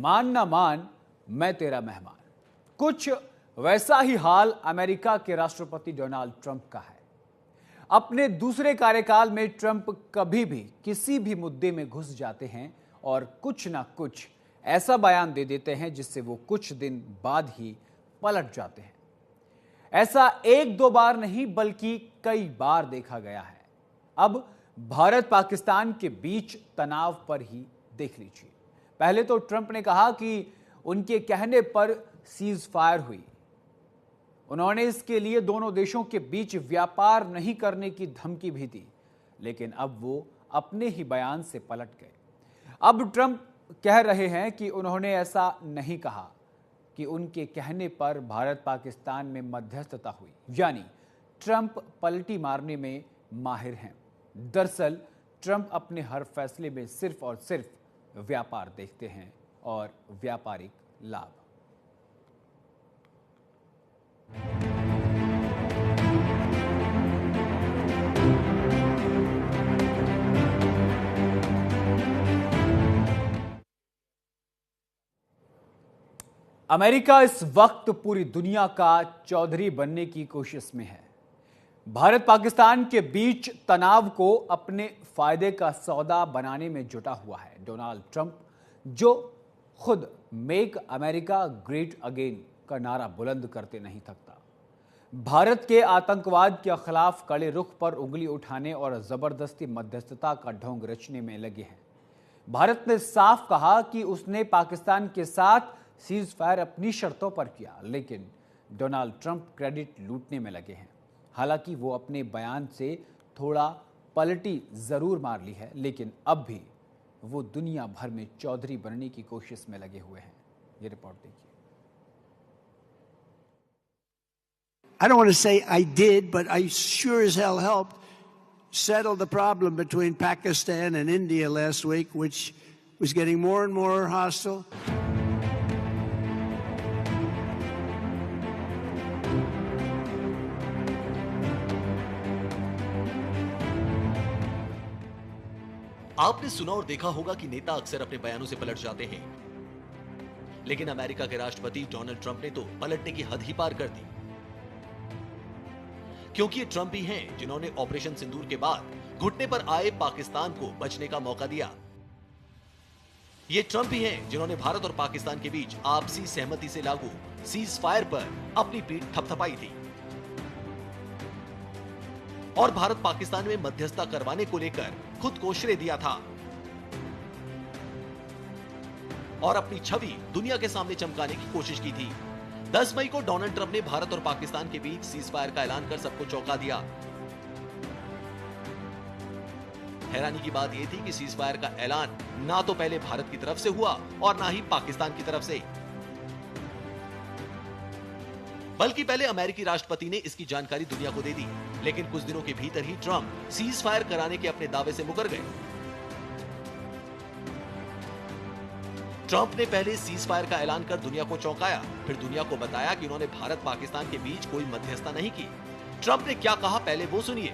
मान ना मान मैं तेरा मेहमान। कुछ वैसा ही हाल अमेरिका के राष्ट्रपति डोनाल्ड ट्रंप का है। अपने दूसरे कार्यकाल में ट्रंप कभी भी किसी भी मुद्दे में घुस जाते हैं और कुछ ना कुछ ऐसा बयान दे देते हैं जिससे वो कुछ दिन बाद ही पलट जाते हैं। ऐसा एक दो बार नहीं बल्कि कई बार देखा गया है। अब भारत पाकिस्तान के बीच तनाव पर ही देख लीजिए। पहले तो ट्रंप ने कहा कि उनके कहने पर सीज फायर हुई। उन्होंने इसके लिए दोनों देशों के बीच व्यापार नहीं करने की धमकी भी दी, लेकिन अब वो अपने ही बयान से पलट गए। अब ट्रंप कह रहे हैं कि उन्होंने ऐसा नहीं कहा कि उनके कहने पर भारत पाकिस्तान में मध्यस्थता हुई, यानी ट्रंप पलटी मारने में माहिर हैं। दरअसल ट्रंप अपने हर फैसले में सिर्फ और सिर्फ व्यापार देखते हैं और व्यापारिक लाभ। अमेरिका इस वक्त पूरी दुनिया का चौधरी बनने की कोशिश में है। भारत पाकिस्तान के बीच तनाव को अपने फायदे का सौदा बनाने में जुटा हुआ है। डोनाल्ड ट्रंप जो खुद मेक अमेरिका ग्रेट अगेन का नारा बुलंद करते नहीं थकता, भारत के आतंकवाद के खिलाफ कड़े रुख पर उंगली उठाने और जबरदस्ती मध्यस्थता का ढोंग रचने में लगे हैं। भारत ने साफ कहा कि उसने पाकिस्तान के साथ सीज फायर अपनी शर्तों पर किया, लेकिन डोनाल्ड ट्रंप क्रेडिट लूटने में लगे हैं। हालांकि वो अपने बयान से थोड़ा पलटी जरूर मार ली है, लेकिन अब भी वो दुनिया भर में चौधरी बनने की कोशिश में लगे हुए हैं। ये रिपोर्ट देखिए। I don't want to say I did, but I sure as hell helped settle the problem between Pakistan and India last week, which was getting more and more hostile. आपने सुना और देखा होगा कि नेता अक्सर अपने बयानों से पलट जाते हैं, लेकिन अमेरिका के राष्ट्रपति डोनाल्ड ट्रंप ने तो पलटने की हद ही पार कर दी, क्योंकि ये ट्रंप ही हैं जिन्होंने ऑपरेशन सिंदूर के बाद घुटने पर आए पाकिस्तान को बचने का मौका दिया। ये ट्रंप ही हैं जिन्होंने भारत और पाकिस्तान के बीच आपसी सहमति से लागू सीज फायर पर अपनी पीठ थपथपाई थी और भारत पाकिस्तान में मध्यस्थता करवाने को लेकर खुद को श्रेय दिया था और अपनी छवि दुनिया के सामने चमकाने की कोशिश की थी। 10 मई को डोनाल्ड ट्रंप ने भारत और पाकिस्तान के बीच सीज फायर का ऐलान कर सबको चौंका दिया। हैरानी की बात यह थी कि सीज फायर का ऐलान ना तो पहले भारत की तरफ से हुआ और ना ही पाकिस्तान की तरफ से, बल्कि पहले अमेरिकी राष्ट्रपति ने इसकी जानकारी दुनिया को दे दी। लेकिन कुछ दिनों के भीतर ही ट्रंप सीज फायर कराने के अपने दावे से मुकर गए। ट्रंप ने पहले सीज फायर का ऐलान कर दुनिया को चौंकाया, फिर दुनिया को बताया कि उन्होंने भारत पाकिस्तान के बीच कोई मध्यस्थता नहीं की। ट्रंप ने क्या कहा, पहले वो सुनिए।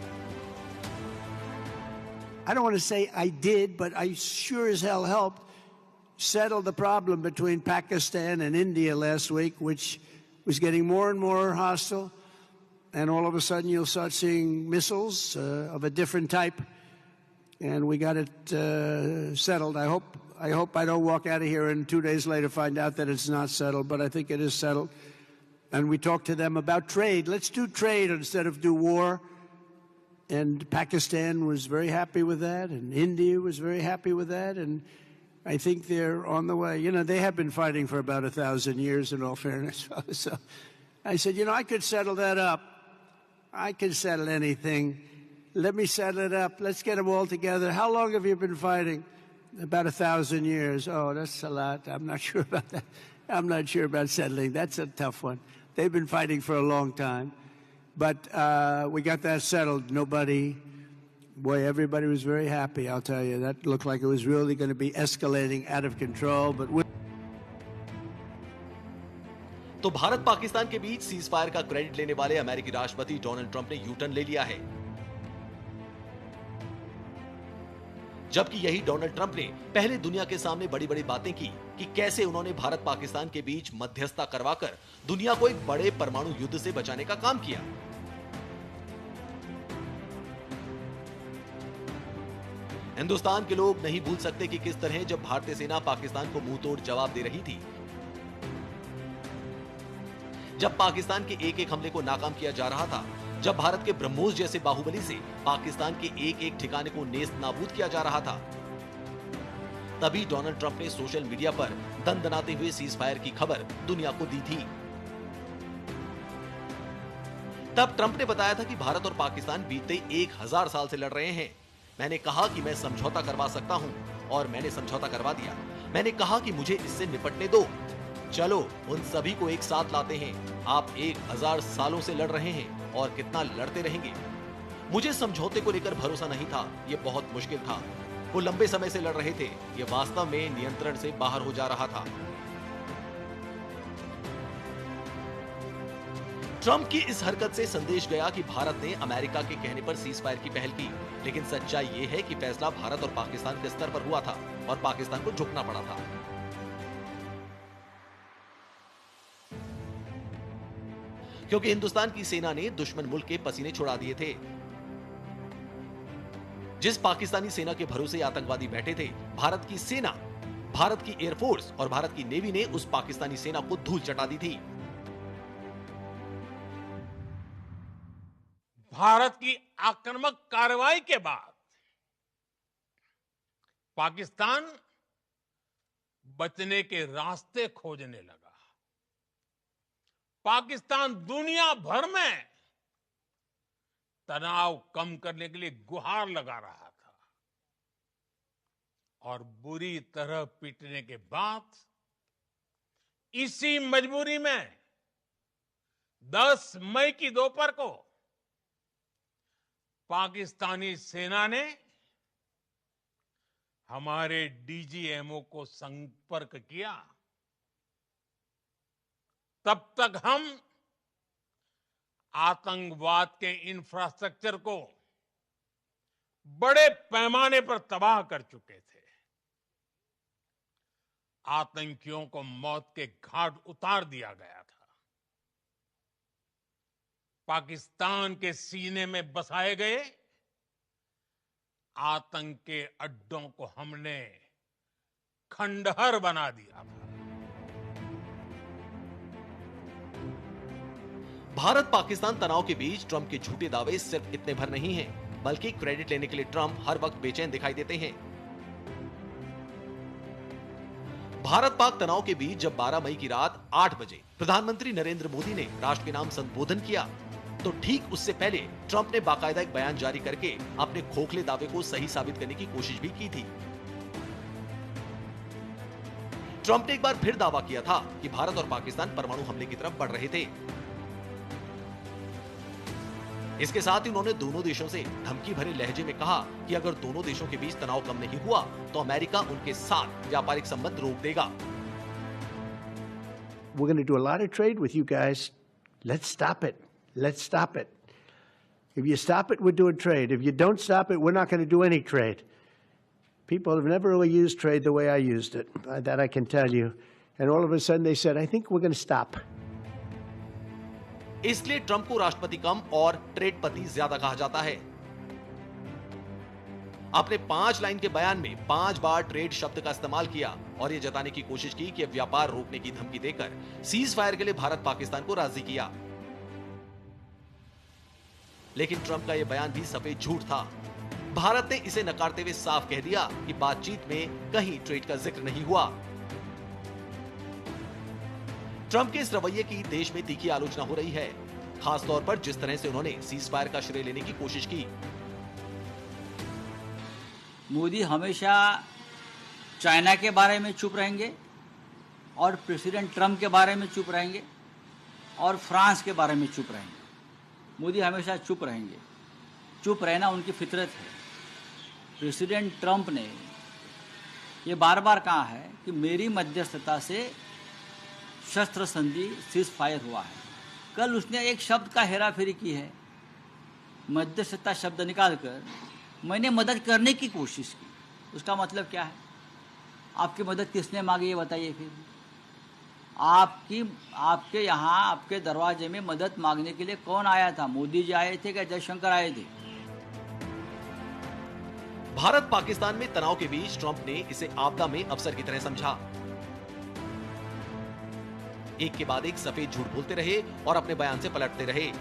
I don't want to say I did, but I sure as hell helped settle the problem between Pakistan and India last week, which was getting more and more hostile. And all of a sudden you'll start seeing missiles of a different type. And we got it settled. I hope I don't walk out of here and 2 days later find out that it's not settled, but I think it is settled. And we talked to them about trade. Let's do trade instead of do war. And Pakistan was very happy with that, and India was very happy with that, and I think they're on the way. You know, they have been fighting for about 1,000 years, in all fairness. So I said, you know, I could settle that up. I can settle anything. Let me settle it up. Let's get them all together. How long have you been fighting? About 1,000 years. Oh, that's a lot. I'm not sure about that. I'm not sure about settling. That's a tough one. They've been fighting for a long time. But we got that settled. Everybody was very happy, I'll tell you. That looked like it was really going to be escalating out of control. But तो भारत पाकिस्तान के बीच cease fire का credit लेने वाले अमेरिकी राष्ट्रपति Donald Trump ने U turn ले लिया है, जबकि यही डोनाल्ड ट्रंप ने पहले दुनिया के सामने बड़ी बड़ी बातें की कि कैसे उन्होंने भारत पाकिस्तान के बीच मध्यस्थता करवाकर दुनिया को एक बड़े परमाणु युद्ध से बचाने का काम किया। हिंदुस्तान के लोग नहीं भूल सकते कि किस तरह जब भारतीय सेना पाकिस्तान को मुंहतोड़ जवाब दे रही थी, जब पाकिस्तान के एक एक हमले को नाकाम किया जा रहा था, जब भारत के ब्रह्मोस जैसे बाहुबली से पाकिस्तान के एक एक ठिकाने को नेस्त नाबूद किया जा रहा था, तभी डोनाल्ड ट्रंप ने सोशल मीडिया पर दनदनाते हुए सीज फायर की खबर दुनिया को दी थी। तब ट्रंप ने बताया था कि भारत और पाकिस्तान बीते 1000 साल से लड़ रहे हैं। मैंने कहा कि मैं समझौता करवा सकता हूं और मैंने समझौता करवा दिया। मैंने कहा कि मुझे इससे निपटने दो, चलो उन सभी को एक साथ लाते हैं। आप 1000 सालों से लड़ रहे हैं और कितना लड़ते रहेंगे। मुझे समझौते को लेकर भरोसा नहीं था, यह बहुत मुश्किल था। वो लंबे समय से लड़ रहे थे, यह वास्तव में नियंत्रण से बाहर हो जा रहा था। ट्रंप की इस हरकत से संदेश गया कि भारत ने अमेरिका के कहने पर सीज फायर की पहल की, लेकिन सच्चाई यह है कि फैसला भारत और पाकिस्तान के स्तर पर हुआ था और पाकिस्तान को झुकना पड़ा था। क्योंकि हिंदुस्तान की सेना ने दुश्मन मुल्क के पसीने छुड़ा दिए थे। जिस पाकिस्तानी सेना के भरोसे आतंकवादी बैठे थे, भारत की सेना, भारत की एयरफोर्स और भारत की नेवी ने उस पाकिस्तानी सेना को धूल चटा दी थी। भारत की आक्रामक कार्रवाई के बाद पाकिस्तान बचने के रास्ते खोजने लगा। पाकिस्तान दुनिया भर में तनाव कम करने के लिए गुहार लगा रहा था और बुरी तरह पीटने के बाद इसी मजबूरी में 10 मई की दोपहर को पाकिस्तानी सेना ने हमारे डीजीएमओ को संपर्क किया। तब तक हम आतंकवाद के इंफ्रास्ट्रक्चर को बड़े पैमाने पर तबाह कर चुके थे। आतंकियों को मौत के घाट उतार दिया गया था। पाकिस्तान के सीने में बसाए गए आतंक के अड्डों को हमने खंडहर बना दिया था। भारत पाकिस्तान तनाव के बीच ट्रंप के झूठे दावे सिर्फ इतने भर नहीं हैं, बल्कि क्रेडिट लेने के लिए ट्रंप हर वक्त बेचैन दिखाई देते हैं। भारत पाक तनाव के बीच जब 12 मई की रात 8 बजे प्रधानमंत्री नरेंद्र मोदी ने राष्ट्र के नाम संबोधन किया, तो ठीक उससे पहले ट्रंप ने बाकायदा एक बयान जारी करके अपने खोखले दावे को सही साबित करने की कोशिश भी की थी। ट्रंप ने एक बार फिर दावा किया था कि भारत और पाकिस्तान परमाणु हमले की तरफ बढ़ रहे थे। इसके साथ ही उन्होंने दोनों देशों से धमकी भरे लहजे में कहा कि अगर दोनों देशों के बीच तनाव कम नहीं हुआ तो अमेरिका उनके साथ व्यापारिक संबंध रोक देगा। We're going to do a lot of trade with you guys. Let's stop it. Let's stop it. If you stop it, we're doing trade. If you don't stop it, we're not going to do any trade. People have never really used trade the way I used it. That I can tell you. And all of a sudden they said, I think we're going to stop. इसलिए Trump को राष्ट्रपति कम और ट्रेडपति ज्यादा कहा जाता है। अपने 5 line के बयान में 5 बार ट्रेड शब्द का इस्तेमाल किया और यह जताने की कोशिश की कि व्यापार रोकने की धमकी देकर सीज फायर के लिए भारत पाकिस्तान को राजी किया। लेकिन ट्रंप का यह बयान भी सफेद झूठ था। भारत ने इसे नकारते हुए साफ कह दिया कि बातचीत में कहीं ट्रेड का जिक्र नहीं हुआ। ट्रंप के इस रवैये की देश में तीखी आलोचना हो रही है, खासतौर पर जिस तरह से उन्होंने सीज फायर का श्रेय लेने की कोशिश की। मोदी हमेशा चाइना के बारे में चुप रहेंगे और प्रेसिडेंट ट्रंप के बारे में चुप रहेंगे और फ्रांस के बारे में चुप रहेंगे। मोदी हमेशा चुप रहेंगे। चुप रहना उनकी फितरत है। प्रेसिडेंट ट्रंप ने ये बार बार कहा है कि मेरी मध्यस्थता से शस्त्र संधि सीज फायर हुआ है। कल उसने एक शब्द का हेराफेरी की है। मध्यस्थता शब्द निकालकर मैंने मदद करने की कोशिश की। उसका मतलब क्या है? आपकी मदद किसने मांगी ये बताइए फिर। आपके यहाँ आपके दरवाजे में मदद मांगने के लिए कौन आया था? मोदी जी आए थे क्या जयशंकर आए थे? भारत पाकिस्तान में तनाव के बीच ट्रंप ने इसे आपदा में अवसर की तरह समझा। एक के बाद एक सफेद झूठ बोलते रहे और अपने बयान से पलटते रहे।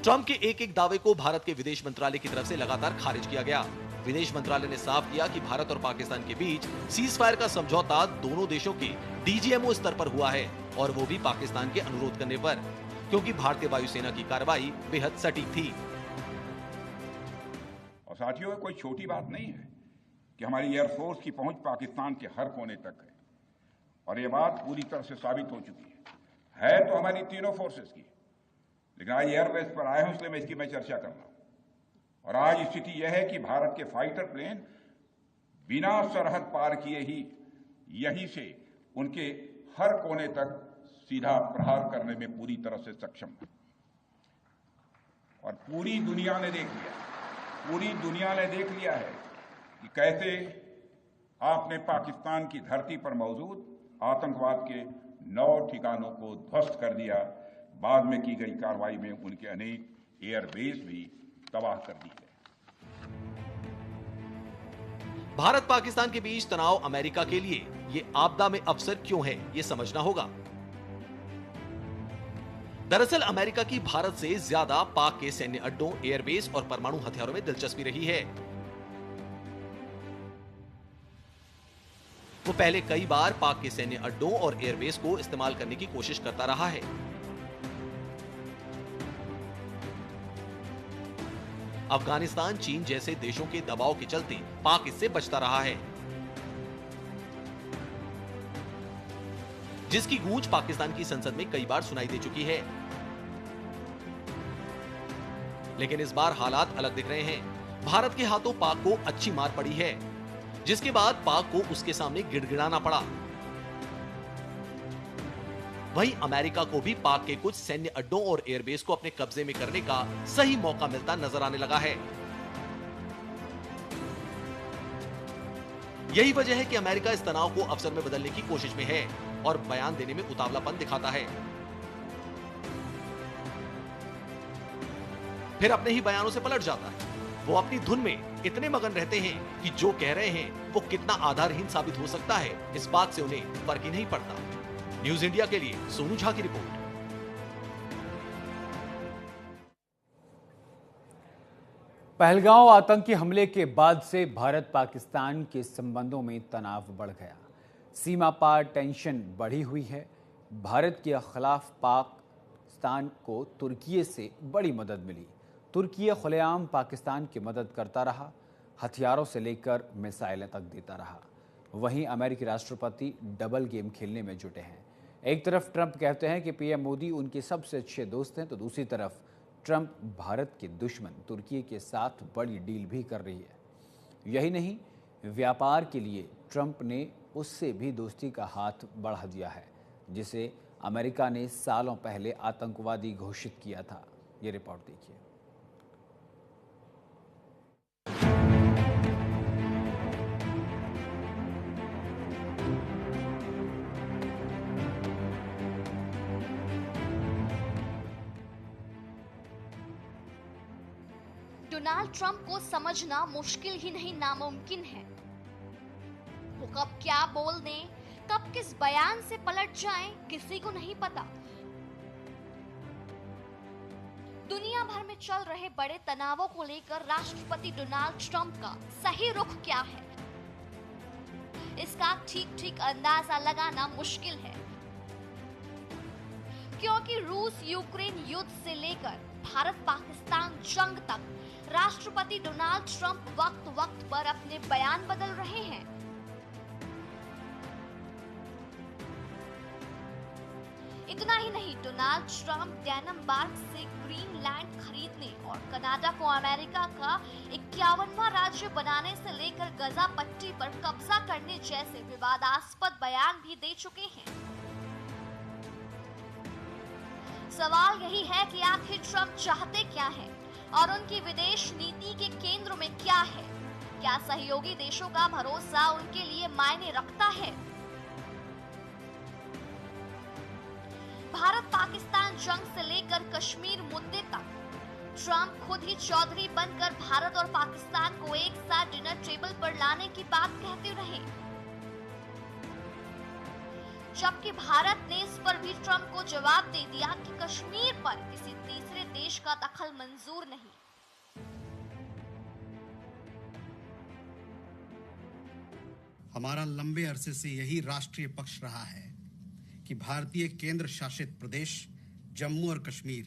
ट्रंप के एक एक दावे को भारत के विदेश मंत्रालय की तरफ से लगातार खारिज किया गया। विदेश मंत्रालय ने साफ किया कि भारत और पाकिस्तान के बीच सीज फायर का समझौता दोनों देशों के डीजीएमओ स्तर पर हुआ है, और वो भी पाकिस्तान के अनुरोध करने पर, क्योंकि भारतीय वायुसेना की कार्रवाई बेहद सटीक थी। और साथियों, कोई छोटी बात नहीं है कि हमारी एयरफोर्स की पहुंच पाकिस्तान के हर कोने तक है, और ये बात पूरी तरह से साबित हो चुकी है तो हमारी तीनों फोर्सेस की, लेकिन आज एयरबेस पर आए हूं इसलिए मैं इसकी चर्चा कर रहा हूं। और आज स्थिति यह है कि भारत के फाइटर प्लेन बिना सरहद पार किए ही यहीं से उनके हर कोने तक सीधा प्रहार करने में पूरी तरह से सक्षम है। और पूरी दुनिया ने देख लिया है कि कैसे आपने पाकिस्तान की धरती पर मौजूद आतंकवाद के 9 ठिकानों को ध्वस्त कर दिया। बाद में की गई कार्रवाई में उनके अनेक एयरबेस भी तबाह कर दी है। भारत पाकिस्तान के बीच तनाव अमेरिका के लिए ये आपदा में अवसर क्यों है, ये समझना होगा। दरअसल अमेरिका की भारत से ज्यादा पाक के सैन्य अड्डों, एयरबेस और परमाणु हथियारों में दिलचस्पी रही है। वो पहले कई बार पाक के सैन्य अड्डों और एयरबेस को इस्तेमाल करने की कोशिश करता रहा है। अफगानिस्तान, चीन जैसे देशों के दबाव के चलते पाक इससे बचता रहा है, जिसकी गूंज पाकिस्तान की संसद में कई बार सुनाई दे चुकी है। लेकिन इस बार हालात अलग दिख रहे हैं। भारत के हाथों पाक को अच्छी मार पड़ी है, जिसके बाद पाक को उसके सामने गिड़गिड़ाना पड़ा। वहीं अमेरिका को भी पाक के कुछ सैन्य अड्डों और एयरबेस को अपने कब्जे में करने का सही मौका मिलता नजर आने लगा है। यही वजह है कि अमेरिका इस तनाव को अवसर में बदलने की कोशिश में है और बयान देने में उतावलापन दिखाता है। फिर अपने ही बयानों से पलट जाता है। वो अपनी धुन में इतने मगन रहते हैं कि जो कह रहे हैं वो कितना आधारहीन साबित हो सकता है, इस बात से उन्हें फर्क ही नहीं पड़ता। न्यूज इंडिया के लिए सोनू झा की रिपोर्ट। पहलगांव आतंकी हमले के बाद से भारत पाकिस्तान के संबंधों में तनाव बढ़ गया। सीमा पार टेंशन बढ़ी हुई है। भारत के खिलाफ पाकिस्तान को तुर्की से बड़ी मदद मिली। तुर्की खुलेआम पाकिस्तान की मदद करता रहा, हथियारों से लेकर मिसाइलें तक देता रहा। वहीं अमेरिकी राष्ट्रपति डबल गेम खेलने में जुटे हैं। एक तरफ ट्रंप कहते हैं कि पीएम मोदी उनके सबसे अच्छे दोस्त हैं, तो दूसरी तरफ ट्रंप भारत के दुश्मन तुर्की के साथ बड़ी डील भी कर रही है। यही नहीं, व्यापार के लिए ट्रंप ने उससे भी दोस्ती का हाथ बढ़ा दिया है, जिसे अमेरिका ने सालों पहले आतंकवादी घोषित किया था। ये रिपोर्ट देखिए। डोनाल्ड ट्रंप को समझना मुश्किल ही नहीं नामुमकिन है। वो कब क्या बोल दें, कब किस बयान से पलट जाएं, किसी को नहीं पता। दुनिया भर में चल रहे बड़े तनावों को लेकर राष्ट्रपति डोनाल्ड ट्रंप का सही रुख क्या है, इसका ठीक अंदाजा लगाना मुश्किल है, क्योंकि रूस यूक्रेन युद्ध से लेकर भारत पाकिस्तान जंग तक राष्ट्रपति डोनाल्ड ट्रंप वक्त पर अपने बयान बदल रहे हैं। इतना ही नहीं, डोनाल्ड ट्रंप डेनमार्क से ग्रीनलैंड खरीदने और कनाडा को अमेरिका का 51वां राज्य बनाने से लेकर गजा पट्टी पर कब्जा करने जैसे विवादास्पद बयान भी दे चुके हैं। सवाल यही है कि आखिर ट्रंप चाहते क्या है और उनकी विदेश नीति के केंद्र में क्या है। क्या सहयोगी देशों का भरोसा उनके लिए मायने रखता है? भारत पाकिस्तान जंग से लेकर कश्मीर मुद्दे तक ट्रंप खुद ही चौधरी बनकर भारत और पाकिस्तान को एक साथ डिनर टेबल पर लाने की बात कहते रहे, जबकि भारत ने इस पर भी ट्रंप को जवाब दे दिया कि कश्मीर पर किसी तीसरे देश का दखल मंजूर नहीं। हमारा लंबे अरसे से यही राष्ट्रीय पक्ष रहा है कि भारतीय केंद्र शासित प्रदेश जम्मू और कश्मीर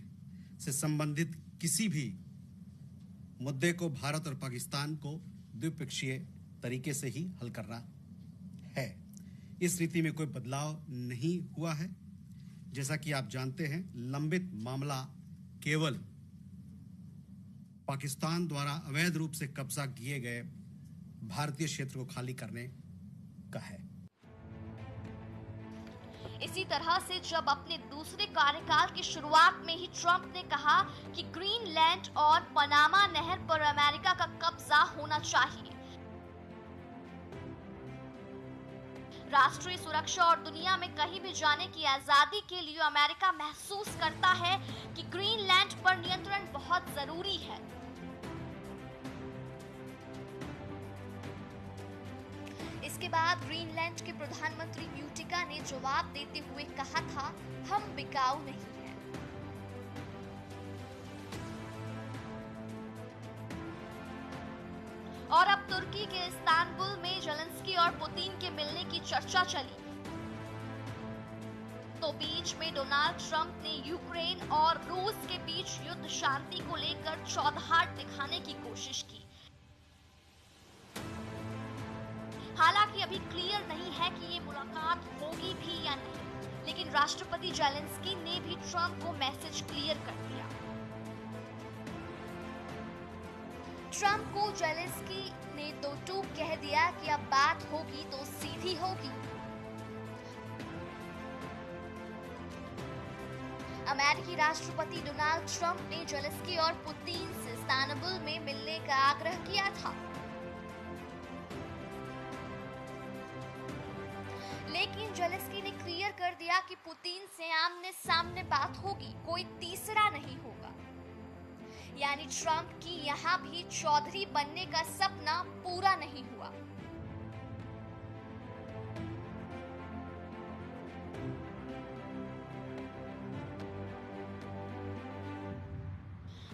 से संबंधित किसी भी मुद्दे को भारत और पाकिस्तान को द्विपक्षीय तरीके से ही हल करना है। इस रीति में कोई बदलाव नहीं हुआ है। जैसा कि आप जानते हैं, लंबित मामला केवल पाकिस्तान द्वारा अवैध रूप से कब्जा किए गए भारतीय क्षेत्र को खाली करने का है। इसी तरह से जब अपने दूसरे कार्यकाल की शुरुआत में ही ट्रंप ने कहा कि ग्रीनलैंड और पनामा नहर पर अमेरिका का कब्जा होना चाहिए, राष्ट्रीय सुरक्षा और दुनिया में कहीं भी जाने की आजादी के लिए अमेरिका महसूस करता है कि ग्रीनलैंड पर नियंत्रण बहुत जरूरी है। इसके बाद ग्रीनलैंड के प्रधानमंत्री यूटिका ने जवाब देते हुए कहा था, हम बिकाऊ नहीं हैं। और अब तुर्की के इस्तांबुल में जेलेंस्की और पुतिन के मिलने की चर्चा चली, तो बीच में डोनाल्ड ट्रंप ने यूक्रेन और रूस के बीच युद्ध शांति को लेकर चौधार दिखाने की कोशिश की। हालांकि अभी क्लियर नहीं है कि ये मुलाकात होगी भी या नहीं, लेकिन राष्ट्रपति जेलेंस्की ने भी ट्रंप को मैसेज क्लियर कर दिया। ट्रंप को जेलेंस्की ने तो टूक कह दिया कि अब बात होगी तो सीधी होगी। अमेरिकी राष्ट्रपति डोनाल्ड ट्रंप ने जेलेंस्की और पुतिन से इस्तांबुल में मिलने का आग्रह किया था, लेकिन जेलेंस्की ने क्लियर कर दिया कि पुतिन से आमने सामने बात होगी, कोई तीसरा नहीं होगा। यानी ट्रंप की यहां भी चौधरी बनने का सपना पूरा नहीं हुआ।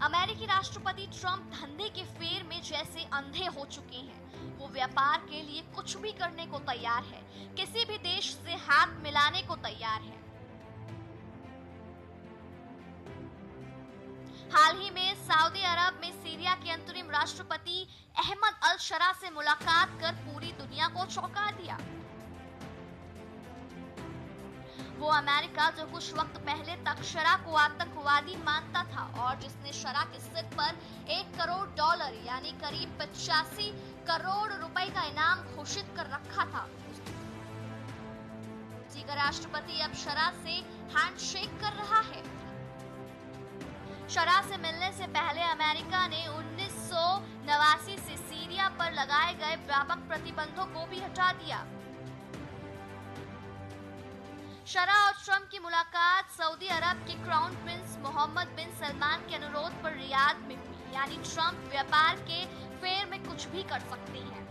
अमेरिकी राष्ट्रपति ट्रंप धंधे के फेर में जैसे अंधे हो चुके हैं। वो व्यापार के लिए कुछ भी करने को तैयार है, किसी भी देश से हाथ मिलाने को तैयार है। हाल ही में सऊदी अरब में सीरिया के अंतरिम राष्ट्रपति अहमद अल शरा से मुलाकात कर पूरी दुनिया को चौंका दिया। वो अमेरिका जो कुछ वक्त पहले तक शरा को आतंकवादी मानता था और जिसने शरा के सिर पर $1 करोड़ यानी करीब 85 करोड़ रुपए का इनाम घोषित कर रखा था, उसी का राष्ट्रपति अब शरा से हैंडशेक कर रहा है। शरा से मिलने से पहले अमेरिका ने 1989 से सीरिया पर लगाए गए व्यापक प्रतिबंधों को भी हटा दिया। शरा और ट्रंप की मुलाकात सऊदी अरब के क्राउन प्रिंस मोहम्मद बिन सलमान के अनुरोध पर रियाद में हुई। यानी ट्रंप व्यापार के फेर में कुछ भी कर सकते हैं,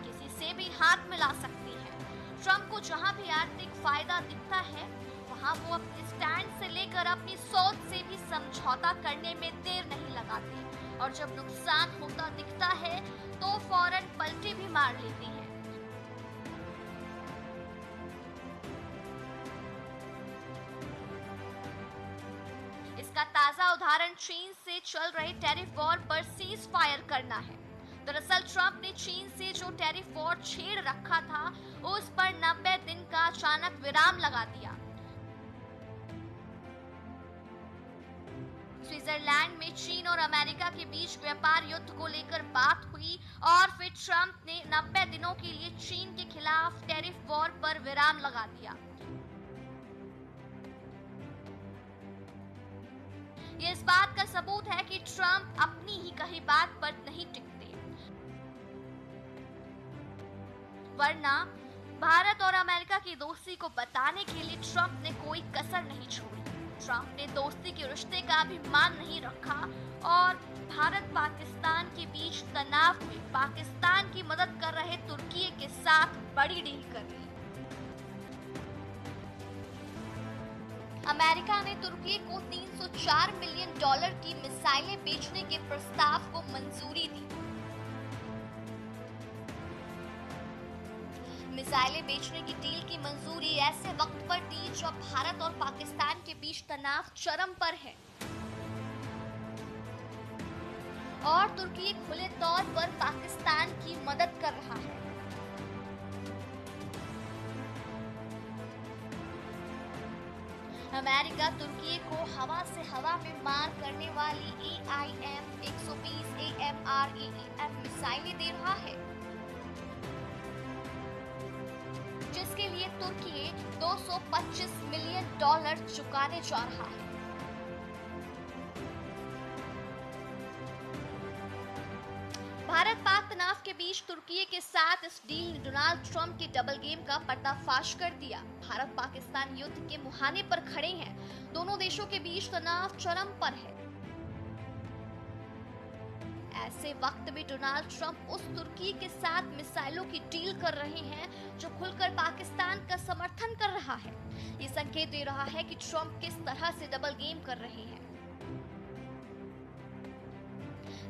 किसी से भी हाथ मिला सकते हैं। ट्रंप को जहां भी आर्थिक फायदा दिखता है, वहां वो अपने स्टैंड से लेकर अपनी सोच से भी समझौता करने में देर नहीं लगाते और जब नुकसान होता दिखता है तो फौरन पलटी भी मार लेते हैं। इसका ताजा उदाहरण चीन से चल रहे टैरिफ वॉर पर सीज फायर करना है। दरअसल ट्रंप ने चीन से जो टैरिफ वॉर छेड़ रखा था, उस पर 90 दिन का अचानक विराम लगा दिया। स्विट्जरलैंड में चीन और अमेरिका के बीच व्यापार युद्ध को लेकर बात हुई और फिर ट्रंप ने 90 दिनों के लिए चीन के खिलाफ टैरिफ वॉर पर विराम लगा दिया। ये इस बात का सबूत है कि ट्रंप अपनी ही कही बात पर नहीं टिकते, वरना भारत और अमेरिका की दोस्ती को बताने के लिए ट्रंप ने कोई कसर नहीं छोड़ी। ट्रंप ने दोस्ती के रिश्ते का भी मान नहीं रखा और भारत पाकिस्तान के बीच तनाव में पाकिस्तान की मदद कर रहे तुर्की के साथ बड़ी डील कर ली। अमेरिका ने तुर्की को $304 मिलियन की मिसाइलें बेचने के प्रस्ताव को मंजूरी दी। मिसाइलें बेचने की डील की मंजूरी ऐसे वक्त पर दी जब भारत और पाकिस्तान के बीच तनाव चरम पर है और तुर्की खुले तौर पर पाकिस्तान की मदद कर रहा है। अमेरिका तुर्की को हवा से हवा में मार करने वाली AIM-120 AMRAAM मिसाइलें दे रहा है, जिसके लिए तुर्की $225 मिलियन चुकाने जा रहा है। भारत पाक तनाव के बीच तुर्की के साथ इस डील ने डोनाल्ड ट्रंप के डबल गेम का पर्दाफाश कर दिया। भारत पाकिस्तान युद्ध के मुहाने पर खड़े हैं, दोनों देशों के बीच तनाव चरम पर है। ऐसे वक्त में डोनाल्ड ट्रंप उस तुर्की के साथ मिसाइलों की डील कर रहे हैं जो खुलकर पाकिस्तान का समर्थन कर रहा है। ये संकेत दे रहा है कि ट्रंप किस तरह से डबल गेम कर रहे हैं।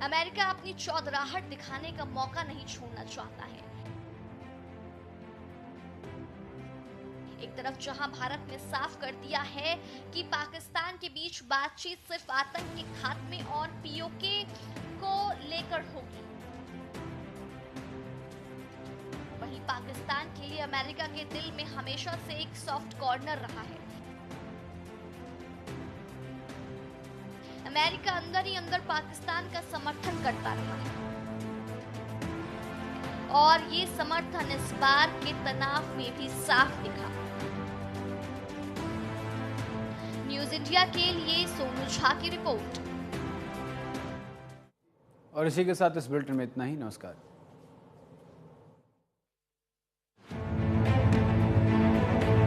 अमेरिका अपनी चौधराहट दिखाने का मौका नहीं छोड़ना चाहता है। एक तरफ जहां भारत ने साफ कर दिया है कि पाकिस्तान के बीच बातचीत सिर्फ आतंक के खात्मे और POK को लेकर होगी, वहीं पाकिस्तान के लिए अमेरिका के दिल में हमेशा से एक सॉफ्ट कॉर्नर रहा है। अमेरिका अंदर ही अंदर पाकिस्तान का समर्थन करता रहा है और ये समर्थन इस बार के तनाव में भी साफ दिखा। न्यूज़ इंडिया के लिए सोनू झा की रिपोर्ट। और इसी के साथ इस बुलेटिन में इतना ही। नमस्कार।